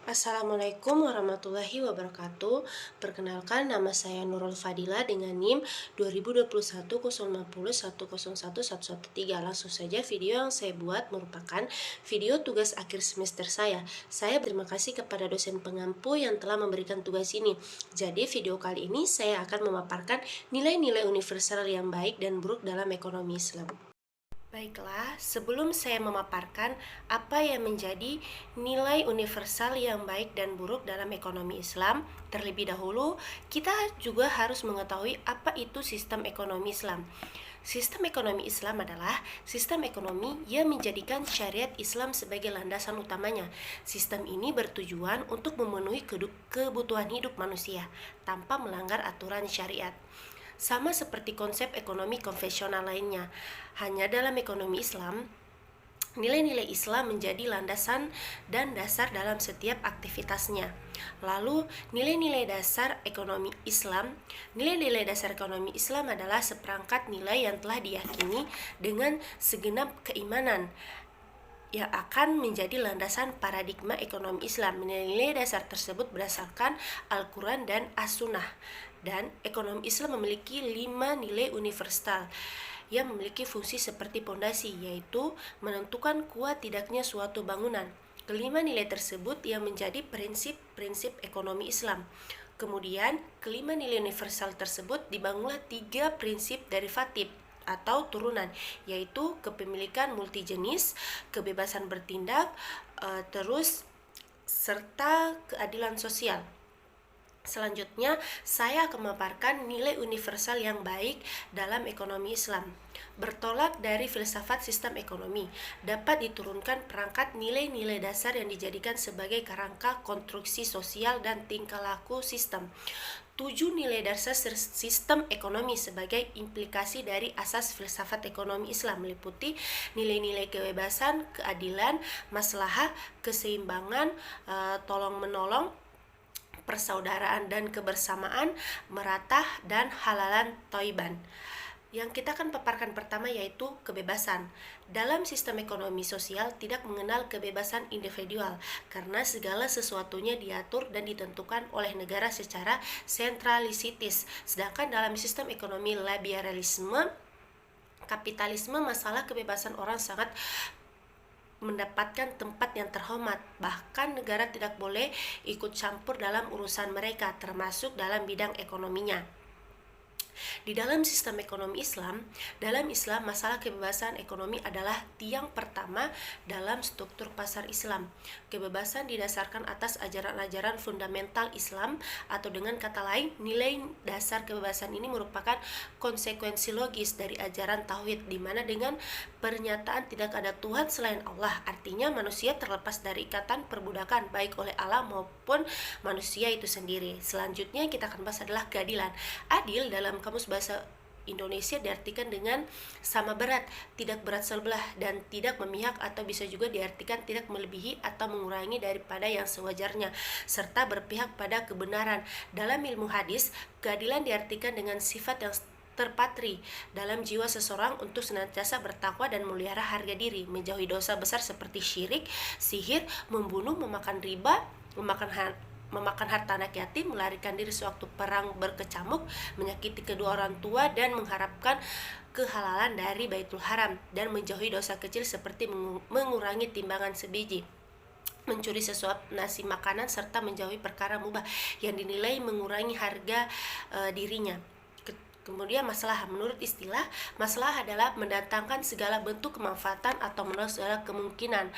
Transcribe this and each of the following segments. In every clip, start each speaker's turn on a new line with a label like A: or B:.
A: Assalamualaikum warahmatullahi wabarakatuh. Perkenalkan, nama saya Nurul Fadila dengan NIM 2021 050101113. Langsung saja, video yang saya buat merupakan video tugas akhir semester saya. Saya berterima kasih kepada dosen pengampu yang telah memberikan tugas ini. Jadi video kali ini saya akan memaparkan nilai-nilai universal yang baik dan buruk dalam ekonomi Islam. Baiklah, sebelum saya memaparkan apa yang menjadi nilai universal yang baik dan buruk dalam ekonomi Islam, terlebih dahulu kita juga harus mengetahui apa itu sistem ekonomi Islam. Sistem ekonomi Islam adalah sistem ekonomi yang menjadikan syariat Islam sebagai landasan utamanya. Sistem ini bertujuan untuk memenuhi kebutuhan hidup manusia tanpa melanggar aturan syariat. Sama seperti konsep ekonomi konvensional lainnya, hanya dalam ekonomi Islam, nilai-nilai Islam menjadi landasan dan dasar dalam setiap aktivitasnya. Lalu, nilai-nilai dasar ekonomi Islam adalah seperangkat nilai yang telah diyakini dengan segenap keimanan yang akan menjadi landasan paradigma ekonomi Islam. Nilai-nilai dasar tersebut berdasarkan Al-Quran dan As-Sunnah. Dan ekonomi Islam memiliki 5 nilai universal yang memiliki fungsi seperti pondasi, yaitu menentukan kuat tidaknya suatu bangunan. Kelima nilai tersebut yang menjadi prinsip-prinsip ekonomi Islam. Kemudian, kelima nilai universal tersebut dibangunlah 3 prinsip derivatif atau turunan, yaitu kepemilikan multijenis, kebebasan bertindak, serta keadilan sosial. Selanjutnya, saya akan memaparkan nilai universal yang baik dalam ekonomi Islam. Bertolak dari filsafat sistem ekonomi, dapat diturunkan perangkat nilai-nilai dasar yang dijadikan sebagai kerangka konstruksi sosial dan tingkah laku sistem. 7 nilai dasar sistem ekonomi sebagai implikasi dari asas filsafat ekonomi Islam meliputi nilai-nilai kebebasan, keadilan, maslahah, keseimbangan, tolong-menolong, persaudaraan dan kebersamaan, meratah, dan halalan toiban. Yang kita akan paparkan pertama yaitu kebebasan. Dalam sistem ekonomi sosial tidak mengenal kebebasan individual karena segala sesuatunya diatur dan ditentukan oleh negara secara sentralistitis. Sedangkan dalam sistem ekonomi liberalisme, kapitalisme, masalah kebebasan orang sangat mendapatkan tempat yang terhormat. Bahkan negara tidak boleh ikut campur dalam urusan mereka, termasuk dalam bidang ekonominya. Di dalam sistem ekonomi Islam, masalah kebebasan ekonomi adalah tiang pertama dalam struktur pasar Islam. Kebebasan didasarkan atas ajaran-ajaran fundamental Islam, atau dengan kata lain, nilai dasar kebebasan ini merupakan konsekuensi logis dari ajaran tauhid, di mana dengan pernyataan tidak ada Tuhan selain Allah, artinya manusia terlepas dari ikatan perbudakan baik oleh Allah maupun manusia itu sendiri. Selanjutnya kita akan bahas adalah keadilan. Adil dalam kamus bahasa Indonesia diartikan dengan sama berat, tidak berat sebelah, dan tidak memihak, atau bisa juga diartikan tidak melebihi atau mengurangi daripada yang sewajarnya, serta berpihak pada kebenaran. Dalam ilmu hadis, keadilan diartikan dengan sifat yang terpatri dalam jiwa seseorang untuk senantiasa bertakwa dan memelihara harga diri, menjauhi dosa besar seperti syirik, sihir, membunuh, memakan riba, memakan harta anak yatim, melarikan diri sewaktu perang berkecamuk, menyakiti kedua orang tua, dan mengharapkan kehalalan dari Baitul Haram, dan menjauhi dosa kecil seperti mengurangi timbangan sebiji, mencuri sesuap nasi makanan, serta menjauhi perkara mubah yang dinilai mengurangi harga dirinya. Kemudian masalah, menurut istilah, masalah adalah mendatangkan segala bentuk kemanfaatan atau menolak segala kemungkinan.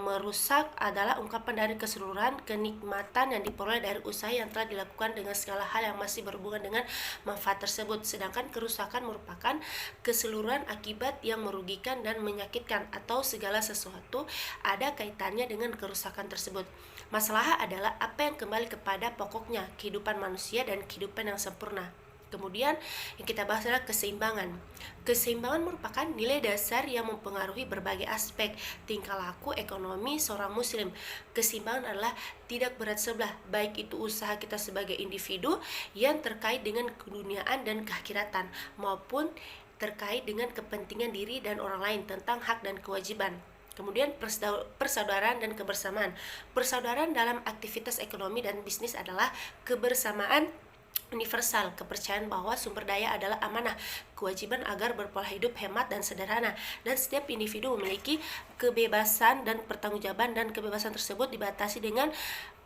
A: Merusak adalah ungkapan dari keseluruhan kenikmatan yang diperoleh dari usaha yang telah dilakukan dengan segala hal yang masih berhubungan dengan manfaat tersebut. Sedangkan kerusakan merupakan keseluruhan akibat yang merugikan dan menyakitkan, atau segala sesuatu ada kaitannya dengan kerusakan tersebut. Masalah adalah apa yang kembali kepada pokoknya, kehidupan manusia dan kehidupan yang sempurna. Kemudian yang kita bahas adalah keseimbangan. Keseimbangan merupakan nilai dasar yang mempengaruhi berbagai aspek tingkah laku ekonomi seorang muslim. Keseimbangan adalah tidak berat sebelah, baik itu usaha kita sebagai individu yang terkait dengan keduniaan dan keakhiratan, maupun terkait dengan kepentingan diri dan orang lain tentang hak dan kewajiban. Kemudian persaudaraan dan kebersamaan. Persaudaraan dalam aktivitas ekonomi dan bisnis adalah kebersamaan universal, kepercayaan bahwa sumber daya adalah amanah, kewajiban agar berpola hidup hemat dan sederhana, dan setiap individu memiliki kebebasan dan pertanggungjawaban, dan kebebasan tersebut dibatasi dengan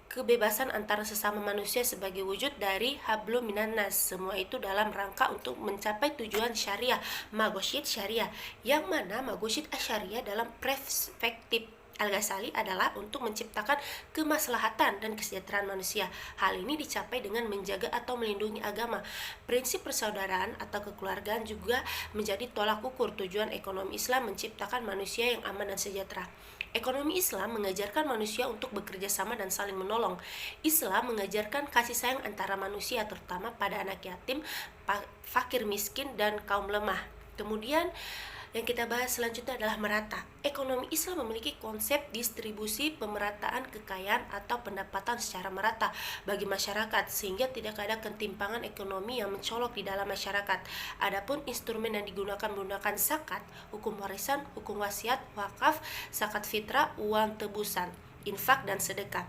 A: kebebasan antara sesama manusia sebagai wujud dari hablum minan nas. Semua itu dalam rangka untuk mencapai tujuan syariah, magosyid syariah, yang mana magosyid syariah dalam perspektif Al-Ghazali adalah untuk menciptakan kemaslahatan dan kesejahteraan manusia. Hal ini dicapai dengan menjaga atau melindungi agama. Prinsip persaudaraan atau kekeluargaan juga menjadi tolak ukur tujuan ekonomi Islam menciptakan manusia yang aman dan sejahtera. Ekonomi Islam mengajarkan manusia untuk bekerja sama dan saling menolong. Islam mengajarkan kasih sayang antara manusia, terutama pada anak yatim, fakir miskin, dan kaum lemah. Kemudian yang kita bahas selanjutnya adalah merata. Ekonomi Islam memiliki konsep distribusi pemerataan kekayaan atau pendapatan secara merata bagi masyarakat, sehingga tidak ada ketimpangan ekonomi yang mencolok di dalam masyarakat. Adapun instrumen yang digunakan menggunakan zakat, hukum warisan, hukum wasiat, wakaf, zakat fitrah, uang tebusan, infak, dan sedekah.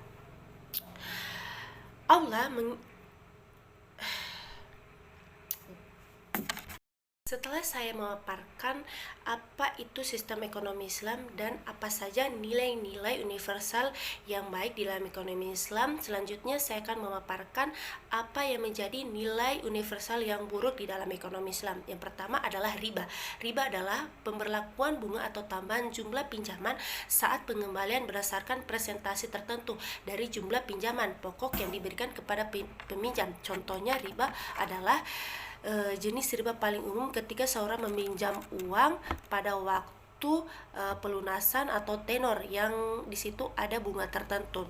A: Setelah saya memaparkan apa itu sistem ekonomi Islam dan apa saja nilai-nilai universal yang baik di dalam ekonomi Islam, selanjutnya saya akan memaparkan apa yang menjadi nilai universal yang buruk di dalam ekonomi Islam. Yang pertama adalah riba. Riba adalah pemberlakuan bunga atau tambahan jumlah pinjaman saat pengembalian berdasarkan presentasi tertentu dari jumlah pinjaman pokok yang diberikan kepada peminjam. Contohnya riba adalah jenis riba paling umum ketika seorang meminjam uang pada waktu pelunasan atau tenor yang di situ ada bunga tertentu.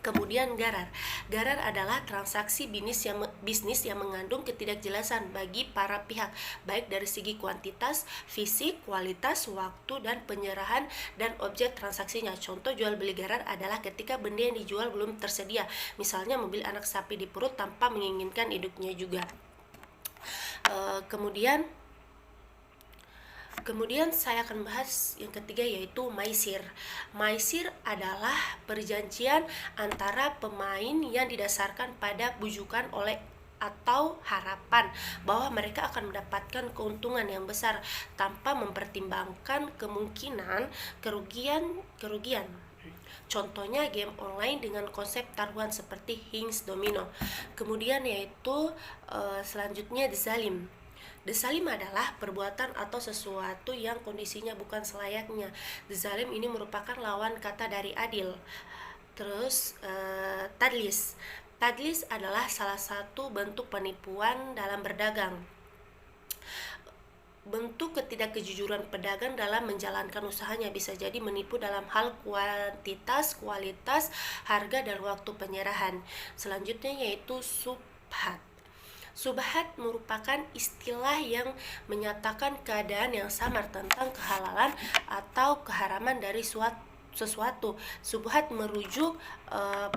A: Kemudian garar. Garar adalah transaksi bisnis yang mengandung ketidakjelasan bagi para pihak, baik dari segi kuantitas, fisik, kualitas, waktu, dan penyerahan dan objek transaksinya. Contoh jual beli garar adalah ketika benda yang dijual belum tersedia, misalnya mobil anak sapi di perut tanpa menginginkan induknya juga. Kemudian saya akan bahas yang ketiga, yaitu maisir. Maisir adalah perjanjian antara pemain yang didasarkan pada bujukan oleh atau harapan bahwa mereka akan mendapatkan keuntungan yang besar tanpa mempertimbangkan kemungkinan kerugian. Contohnya game online dengan konsep taruhan seperti Hings Domino. Kemudian yaitu selanjutnya dezalim. Dezalim adalah perbuatan atau sesuatu yang kondisinya bukan selayaknya. Dezalim ini merupakan lawan kata dari adil. Terus tadlis. Tadlis adalah salah satu bentuk penipuan dalam berdagang. Bentuk ketidakkejujuran pedagang dalam menjalankan usahanya bisa jadi menipu dalam hal kuantitas, kualitas, harga, dan waktu penyerahan. Selanjutnya yaitu subhat. Subhat merupakan istilah yang menyatakan keadaan yang samar tentang kehalalan atau keharaman dari sesuatu. Subhat merujuk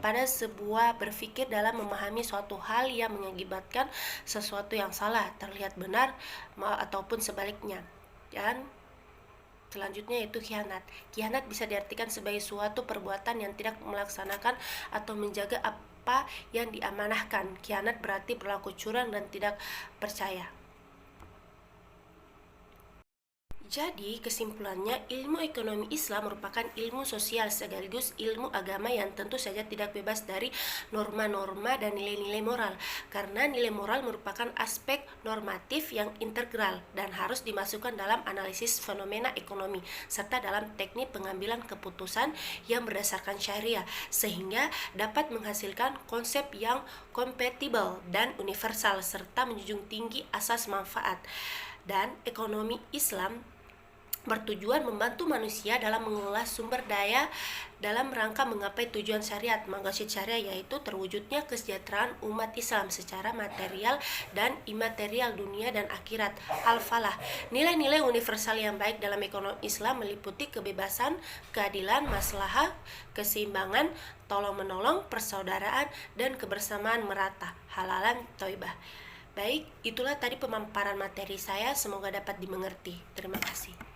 A: pada sebuah berpikir dalam memahami suatu hal yang mengakibatkan sesuatu yang salah terlihat benar ataupun sebaliknya. Dan selanjutnya yaitu khianat. Khianat bisa diartikan sebagai suatu perbuatan yang tidak melaksanakan atau menjaga apa yang diamanahkan. Khianat berarti berlaku curang dan tidak percaya. Jadi, kesimpulannya, ilmu ekonomi Islam merupakan ilmu sosial sekaligus ilmu agama yang tentu saja tidak bebas dari norma-norma dan nilai-nilai moral, karena nilai moral merupakan aspek normatif yang integral dan harus dimasukkan dalam analisis fenomena ekonomi serta dalam teknik pengambilan keputusan yang berdasarkan syariah, sehingga dapat menghasilkan konsep yang kompatibel dan universal serta menjunjung tinggi asas manfaat. Dan ekonomi Islam bertujuan membantu manusia dalam mengelola sumber daya dalam rangka menggapai tujuan syariat. Maqasid syariah yaitu terwujudnya kesejahteraan umat Islam secara material dan imaterial, dunia dan akhirat. Al-Falah. Nilai-nilai universal yang baik dalam ekonomi Islam meliputi kebebasan, keadilan, maslahah, keseimbangan, tolong-menolong, persaudaraan, dan kebersamaan merata. Halalan thayyibah. Baik, itulah tadi pemaparan materi saya, semoga dapat dimengerti. Terima kasih.